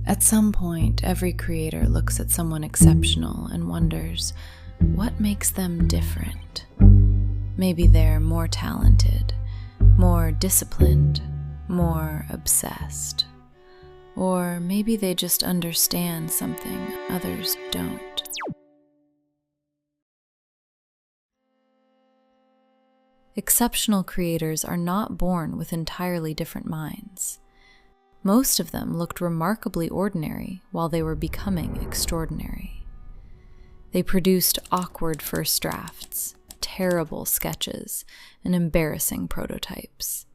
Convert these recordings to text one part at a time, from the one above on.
At some point, every creator looks at someone exceptional and wonders, what makes them different? Maybe they're more talented, more disciplined, more obsessed. Or maybe they just understand something others don't. Exceptional creators are not born with entirely different minds. Most of them looked remarkably ordinary while they were becoming extraordinary. They produced awkward first drafts, terrible sketches, and embarrassing prototypes.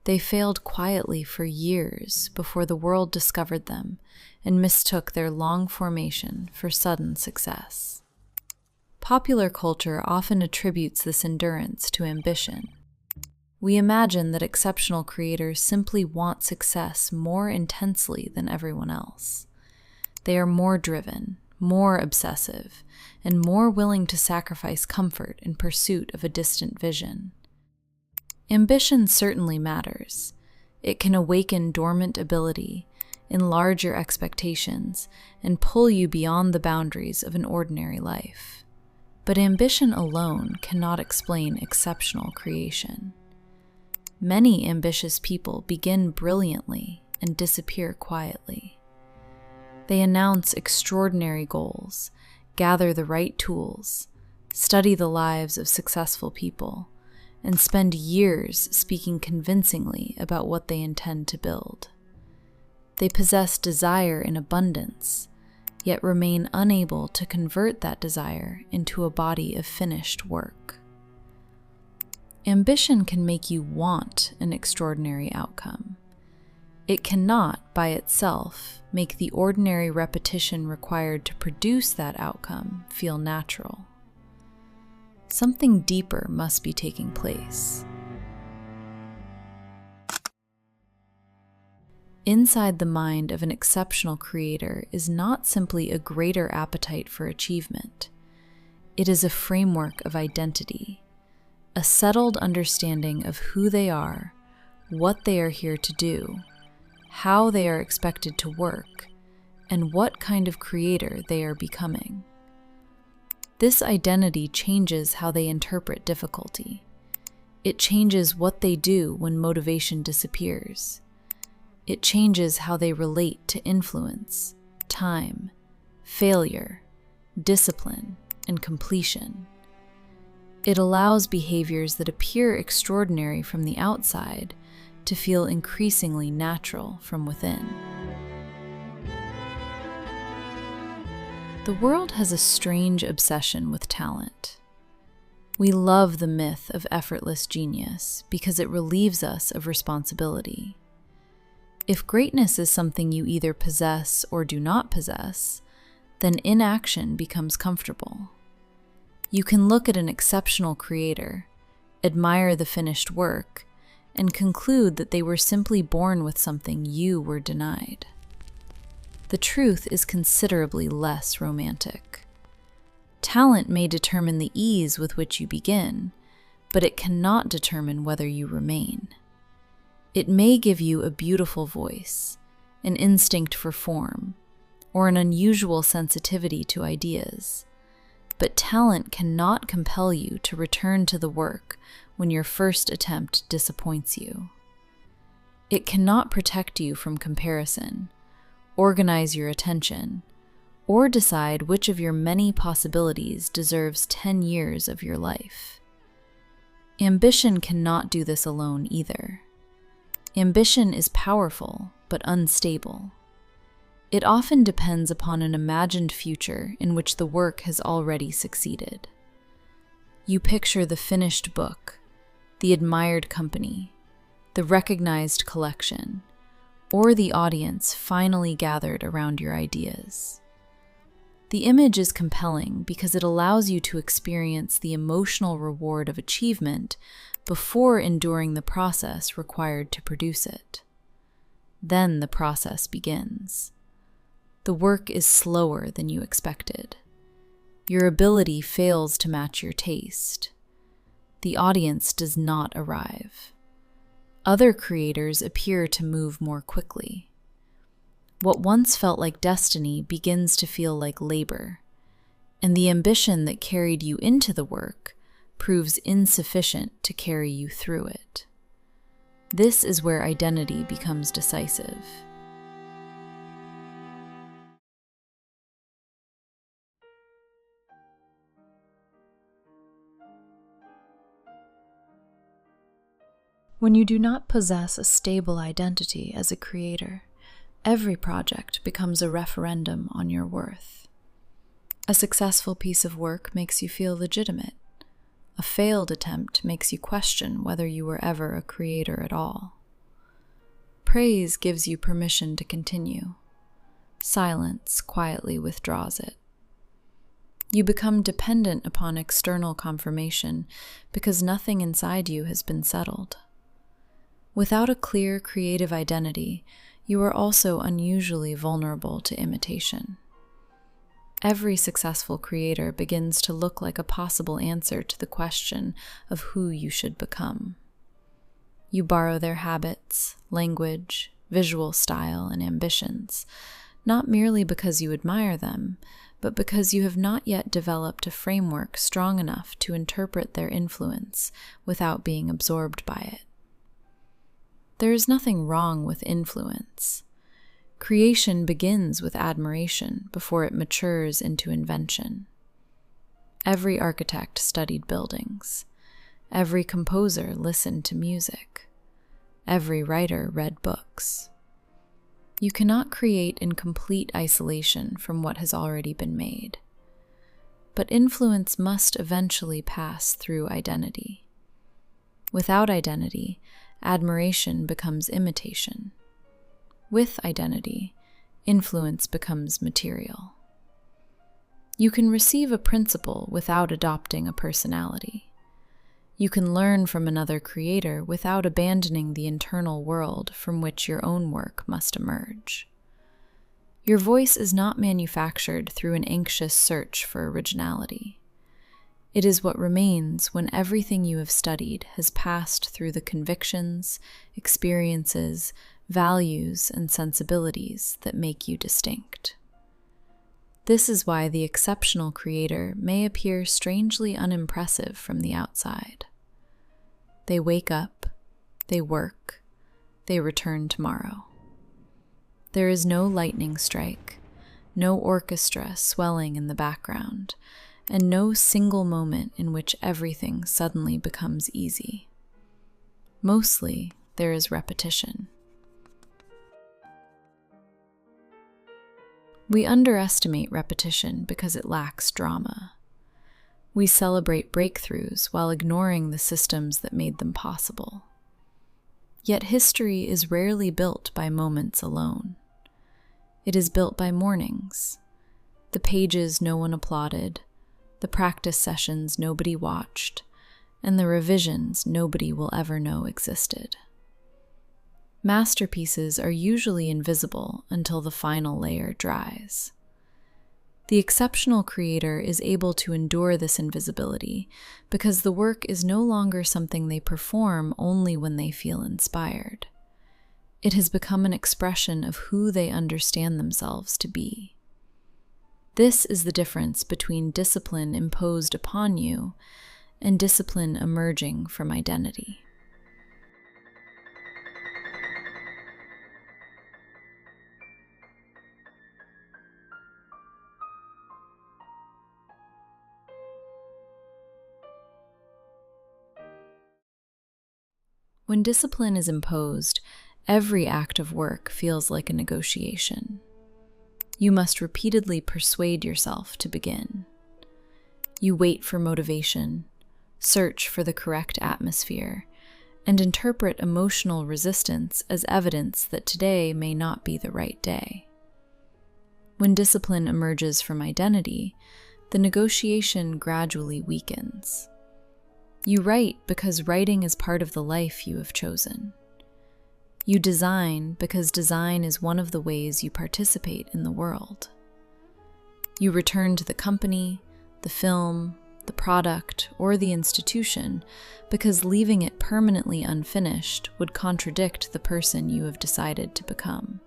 They failed quietly for years before the world discovered them and mistook their long formation for sudden success. Popular culture often attributes this endurance to ambition. We imagine that exceptional creators simply want success more intensely than everyone else. They are more driven, more obsessive, and more willing to sacrifice comfort in pursuit of a distant vision. Ambition certainly matters. It can awaken dormant ability, enlarge your expectations, and pull you beyond the boundaries of an ordinary life. But ambition alone cannot explain exceptional creation. Many ambitious people begin brilliantly and disappear quietly. They announce extraordinary goals, gather the right tools, study the lives of successful people, and spend years speaking convincingly about what they intend to build. They possess desire in abundance, yet remain unable to convert that desire into a body of finished work. Ambition can make you want an extraordinary outcome. It cannot, by itself, make the ordinary repetition required to produce that outcome feel natural. Something deeper must be taking place. Inside the mind of an exceptional creator is not simply a greater appetite for achievement. It is a framework of identity, a settled understanding of who they are, what they are here to do, how they are expected to work, and what kind of creator they are becoming. This identity changes how they interpret difficulty. It changes what they do when motivation disappears. It changes how they relate to influence, time, failure, discipline, and completion. It allows behaviors that appear extraordinary from the outside to feel increasingly natural from within. The world has a strange obsession with talent. We love the myth of effortless genius because it relieves us of responsibility. If greatness is something you either possess or do not possess, then inaction becomes comfortable. You can look at an exceptional creator, admire the finished work, and conclude that they were simply born with something you were denied. The truth is considerably less romantic. Talent may determine the ease with which you begin, but it cannot determine whether you remain. It may give you a beautiful voice, an instinct for form, or an unusual sensitivity to ideas. But talent cannot compel you to return to the work when your first attempt disappoints you. It cannot protect you from comparison, organize your attention, or decide which of your many possibilities deserves 10 years of your life. Ambition cannot do this alone either. Ambition is powerful, but unstable. It often depends upon an imagined future in which the work has already succeeded. You picture the finished book, the admired company, the recognized collection, or the audience finally gathered around your ideas. The image is compelling because it allows you to experience the emotional reward of achievement before enduring the process required to produce it. Then the process begins. The work is slower than you expected. Your ability fails to match your taste. The audience does not arrive. Other creators appear to move more quickly. What once felt like destiny begins to feel like labor, and the ambition that carried you into the work proves insufficient to carry you through it. This is where identity becomes decisive. When you do not possess a stable identity as a creator, every project becomes a referendum on your worth. A successful piece of work makes you feel legitimate. A failed attempt makes you question whether you were ever a creator at all. Praise gives you permission to continue. Silence quietly withdraws it. You become dependent upon external confirmation because nothing inside you has been settled. Without a clear creative identity, you are also unusually vulnerable to imitation. Every successful creator begins to look like a possible answer to the question of who you should become. You borrow their habits, language, visual style, and ambitions, not merely because you admire them, but because you have not yet developed a framework strong enough to interpret their influence without being absorbed by it. There is nothing wrong with influence. Creation begins with admiration before it matures into invention. Every architect studied buildings. Every composer listened to music. Every writer read books. You cannot create in complete isolation from what has already been made. But influence must eventually pass through identity. Without identity, admiration becomes imitation. With identity, influence becomes material. You can receive a principle without adopting a personality. You can learn from another creator without abandoning the internal world from which your own work must emerge. Your voice is not manufactured through an anxious search for originality. It is what remains when everything you have studied has passed through the convictions, experiences, values, and sensibilities that make you distinct. This is why the exceptional creator may appear strangely unimpressive from the outside. They wake up, they work, they return tomorrow. There is no lightning strike, no orchestra swelling in the background, and no single moment in which everything suddenly becomes easy. Mostly, there is repetition. We underestimate repetition because it lacks drama. We celebrate breakthroughs while ignoring the systems that made them possible. Yet history is rarely built by moments alone. It is built by mornings, the pages no one applauded, the practice sessions nobody watched, and the revisions nobody will ever know existed. Masterpieces are usually invisible until the final layer dries. The exceptional creator is able to endure this invisibility because the work is no longer something they perform only when they feel inspired. It has become an expression of who they understand themselves to be. This is the difference between discipline imposed upon you and discipline emerging from identity. When discipline is imposed, every act of work feels like a negotiation. You must repeatedly persuade yourself to begin. You wait for motivation, search for the correct atmosphere, and interpret emotional resistance as evidence that today may not be the right day. When discipline emerges from identity, the negotiation gradually weakens. You write because writing is part of the life you have chosen. You design because design is one of the ways you participate in the world. You return to the company, the film, the product, or the institution because leaving it permanently unfinished would contradict the person you have decided to become.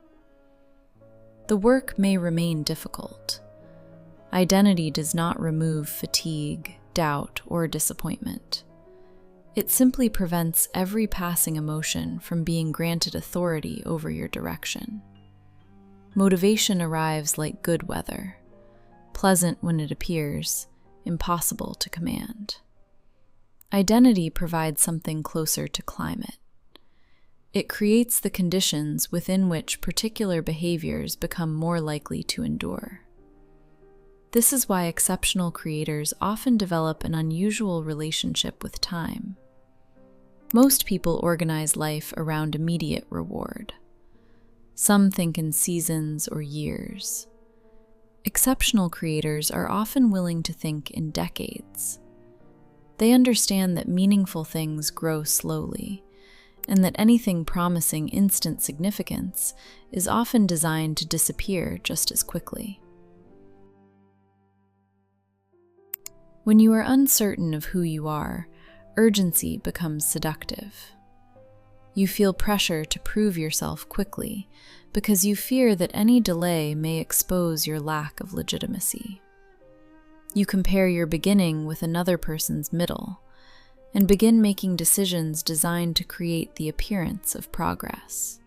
the work may remain difficult. Identity does not remove fatigue, doubt, or disappointment. It simply prevents every passing emotion from being granted authority over your direction. Motivation arrives like good weather, pleasant when it appears, impossible to command. Identity provides something closer to climate. It creates the conditions within which particular behaviors become more likely to endure. This is why exceptional creators often develop an unusual relationship with time. Most people organize life around immediate reward. Some think in seasons or years. Exceptional creators are often willing to think in decades. They understand that meaningful things grow slowly, and that anything promising instant significance is often designed to disappear just as quickly. When you are uncertain of who you are, urgency becomes seductive. You feel pressure to prove yourself quickly because you fear that any delay may expose your lack of legitimacy. You compare your beginning with another person's middle and begin making decisions designed to create the appearance of progress.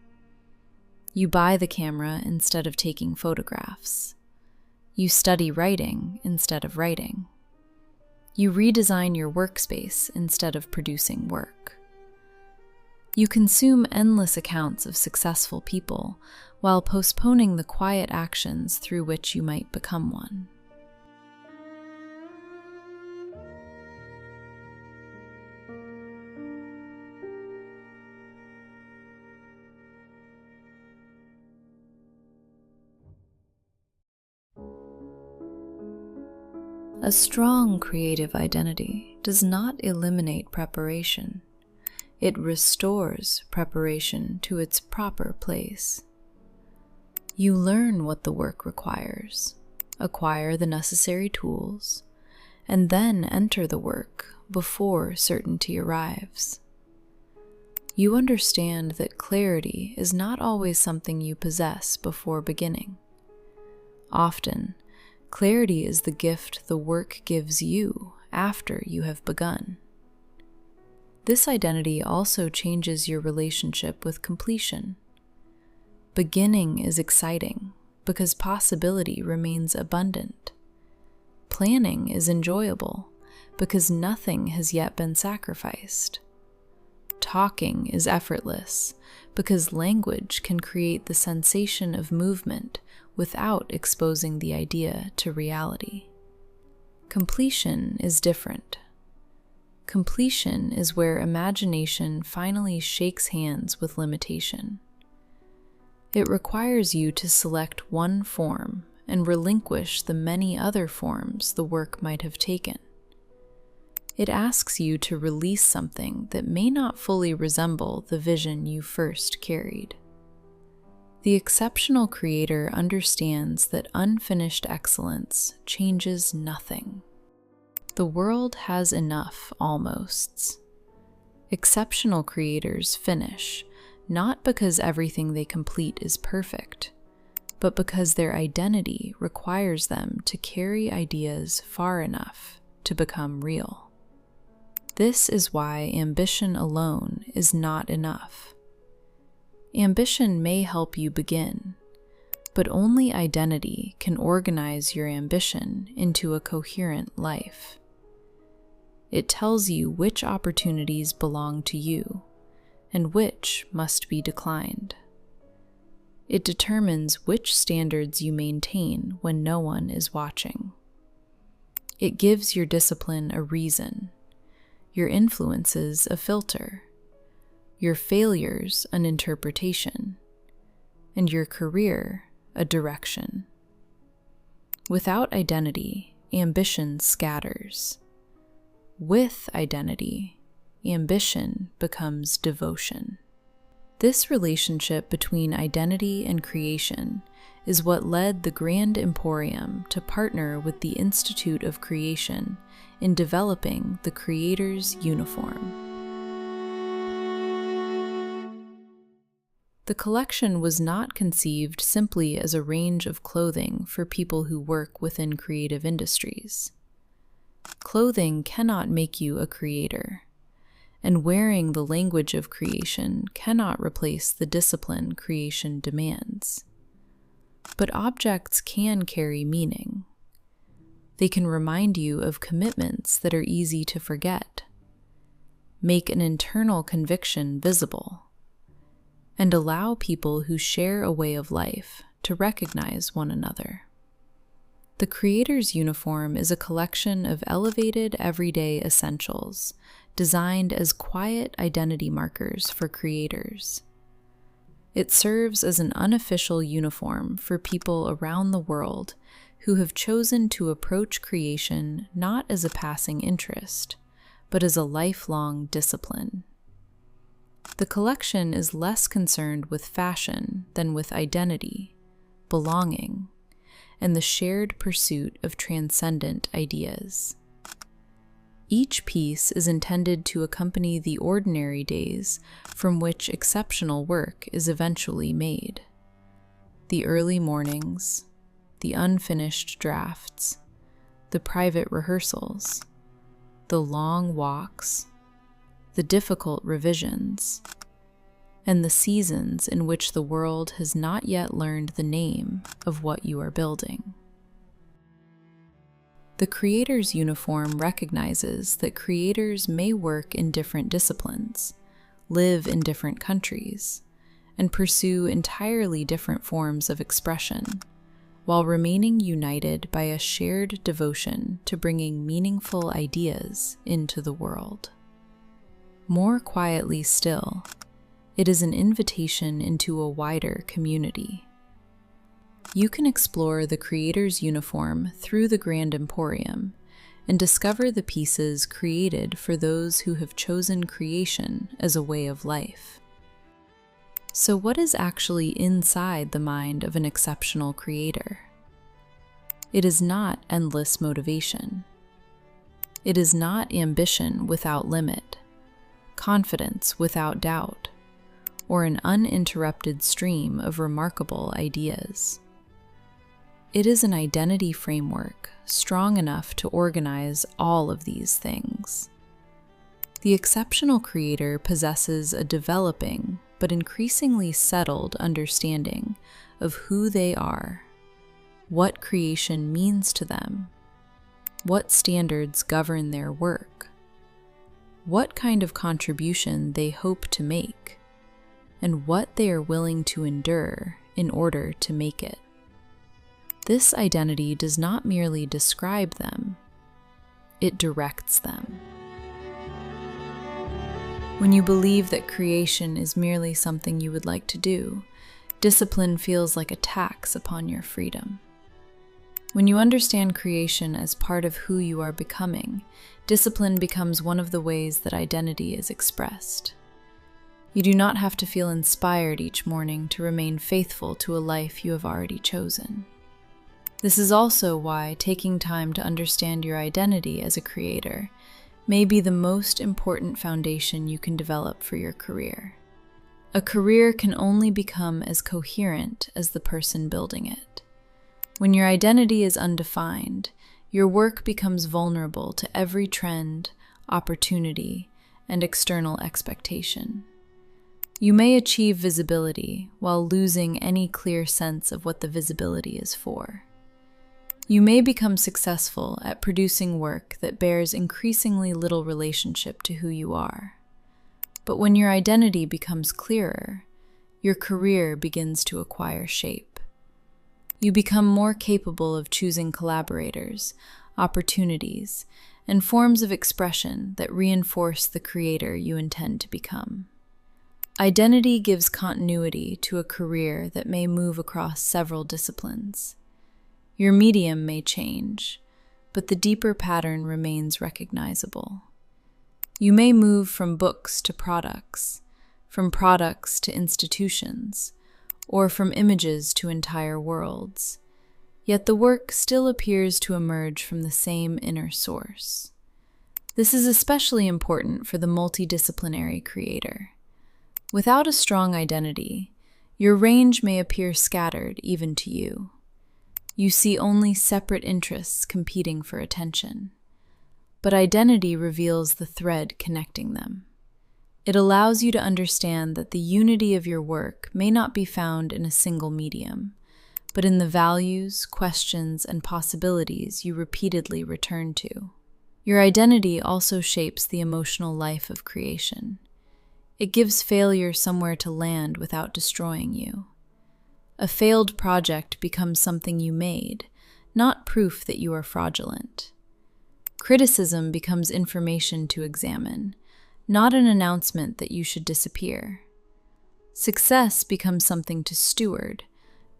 You buy the camera instead of taking photographs. You study writing instead of writing. You redesign your workspace instead of producing work. You consume endless accounts of successful people while postponing the quiet actions through which you might become one. A strong creative identity does not eliminate preparation. It restores preparation to its proper place. You learn what the work requires, acquire the necessary tools, and then enter the work before certainty arrives. You understand that clarity is not always something you possess before beginning. Often, clarity is the gift the work gives you after you have begun. This identity also changes your relationship with completion. Beginning is exciting because possibility remains abundant. Planning is enjoyable because nothing has yet been sacrificed. Talking is effortless because language can create the sensation of movement without exposing the idea to reality. Completion is different. Completion is where imagination finally shakes hands with limitation. It requires you to select one form and relinquish the many other forms the work might have taken. It asks you to release something that may not fully resemble the vision you first carried. The exceptional creator understands that unfinished excellence changes nothing. The world has enough almosts. Exceptional creators finish, not because everything they complete is perfect, but because their identity requires them to carry ideas far enough to become real. This is why ambition alone is not enough. Ambition may help you begin, but only identity can organize your ambition into a coherent life. It tells you which opportunities belong to you and which must be declined. It determines which standards you maintain when no one is watching. It gives your discipline a reason, your influences a filter, your failures an interpretation, and your career a direction. Without identity, ambition scatters. With identity, ambition becomes devotion. This relationship between identity and creation is what led the Grand Emporium to partner with the Institute of Creation in developing the Creator's Uniform. The collection was not conceived simply as a range of clothing for people who work within creative industries. Clothing cannot make you a creator, and wearing the language of creation cannot replace the discipline creation demands. But objects can carry meaning. They can remind you of commitments that are easy to forget, make an internal conviction visible, and allow people who share a way of life to recognize one another. The creator's uniform is a collection of elevated everyday essentials designed as quiet identity markers for creators. It serves as an unofficial uniform for people around the world who have chosen to approach creation not as a passing interest, but as a lifelong discipline. The collection is less concerned with fashion than with identity, belonging, and the shared pursuit of transcendent ideas. Each piece is intended to accompany the ordinary days from which exceptional work is eventually made. The early mornings, the unfinished drafts, the private rehearsals, the long walks, the difficult revisions, and the seasons in which the world has not yet learned the name of what you are building. The creator's uniform recognizes that creators may work in different disciplines, live in different countries, and pursue entirely different forms of expression, while remaining united by a shared devotion to bringing meaningful ideas into the world. More quietly still, it is an invitation into a wider community. You can explore the creator's uniform through the Grand Emporium and discover the pieces created for those who have chosen creation as a way of life. So what is actually inside the mind of an exceptional creator? It is not endless motivation. It is not ambition without limit, confidence without doubt, or an uninterrupted stream of remarkable ideas. It is an identity framework strong enough to organize all of these things. The exceptional creator possesses a developing but increasingly settled understanding of who they are, what creation means to them, what standards govern their work, what kind of contribution they hope to make, and what they are willing to endure in order to make it. This identity does not merely describe them, it directs them. When you believe that creation is merely something you would like to do, discipline feels like a tax upon your freedom. When you understand creation as part of who you are becoming, discipline becomes one of the ways that identity is expressed. You do not have to feel inspired each morning to remain faithful to a life you have already chosen. This is also why taking time to understand your identity as a creator may be the most important foundation you can develop for your career. A career can only become as coherent as the person building it. When your identity is undefined, your work becomes vulnerable to every trend, opportunity, and external expectation. You may achieve visibility while losing any clear sense of what the visibility is for. You may become successful at producing work that bears increasingly little relationship to who you are. But when your identity becomes clearer, your career begins to acquire shape. You become more capable of choosing collaborators, opportunities, and forms of expression that reinforce the creator you intend to become. Identity gives continuity to a career that may move across several disciplines. Your medium may change, but the deeper pattern remains recognizable. You may move from books to products, from products to institutions, or from images to entire worlds, yet the work still appears to emerge from the same inner source. This is especially important for the multidisciplinary creator. Without a strong identity, Your range may appear scattered even to you. You see only separate interests competing for attention. But identity reveals the thread connecting them. It allows you to understand that the unity of your work may not be found in a single medium, but in the values, questions, and possibilities you repeatedly return to. Your identity also shapes the emotional life of creation. It gives failure somewhere to land without destroying you. A failed project becomes something you made, not proof that you are fraudulent. Criticism becomes information to examine, not an announcement that you should disappear. Success becomes something to steward,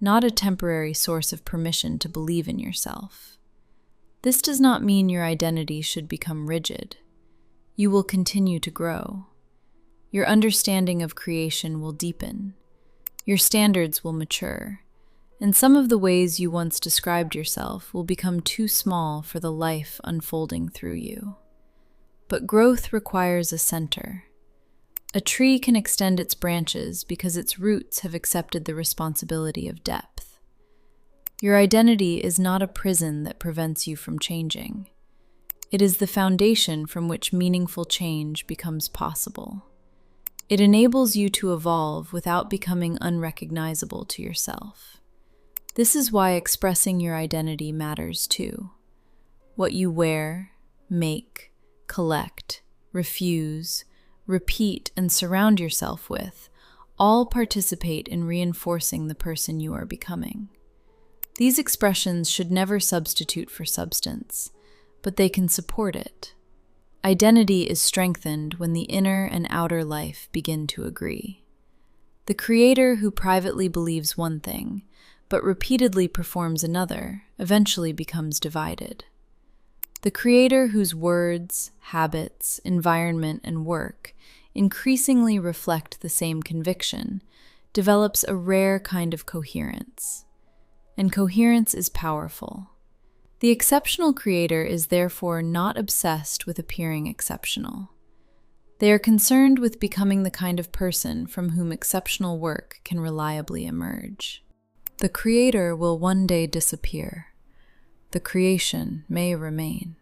not a temporary source of permission to believe in yourself. This does not mean your identity should become rigid. You will continue to grow. Your understanding of creation will deepen. Your standards will mature, and some of the ways you once described yourself will become too small for the life unfolding through you. But growth requires a center. A tree can extend its branches because its roots have accepted the responsibility of depth. Your identity is not a prison that prevents you from changing. It is the foundation from which meaningful change becomes possible. It enables you to evolve without becoming unrecognizable to yourself. This is why expressing your identity matters too. What you wear, make, collect, refuse, repeat, and surround yourself with all participate in reinforcing the person you are becoming. These expressions should never substitute for substance, but they can support it. Identity is strengthened when the inner and outer life begin to agree. The creator who privately believes one thing, but repeatedly performs another, eventually becomes divided. The creator whose words, habits, environment, and work increasingly reflect the same conviction develops a rare kind of coherence. And coherence is powerful. The exceptional creator is therefore not obsessed with appearing exceptional. They are concerned with becoming the kind of person from whom exceptional work can reliably emerge. The creator will one day disappear. The creation may remain.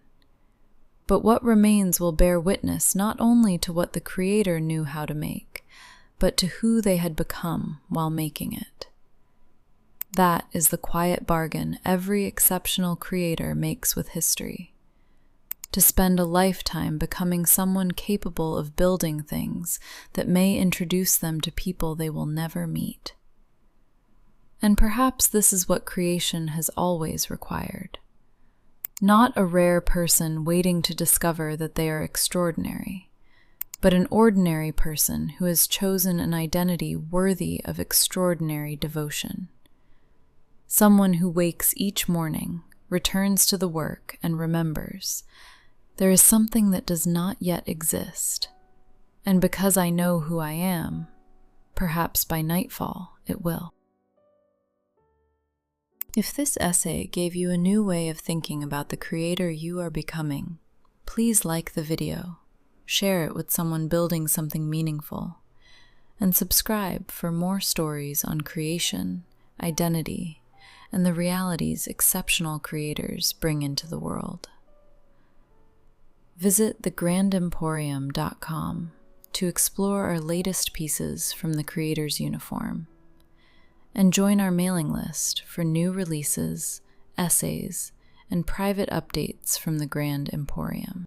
But what remains will bear witness not only to what the creator knew how to make, but to who they had become while making it. That is the quiet bargain every exceptional creator makes with history. To spend a lifetime becoming someone capable of building things that may introduce them to people they will never meet. And perhaps this is what creation has always required. Not a rare person waiting to discover that they are extraordinary, but an ordinary person who has chosen an identity worthy of extraordinary devotion. Someone who wakes each morning, returns to the work, and remembers, there is something that does not yet exist, and because I know who I am, perhaps by nightfall it will. If this essay gave you a new way of thinking about the creator you are becoming, please like the video, share it with someone building something meaningful, and subscribe for more stories on creation, identity, and the realities exceptional creators bring into the world. Visit thegrandemporium.com to explore our latest pieces from the creator's uniform, and join our mailing list for new releases, essays, and private updates from the Grand Emporium.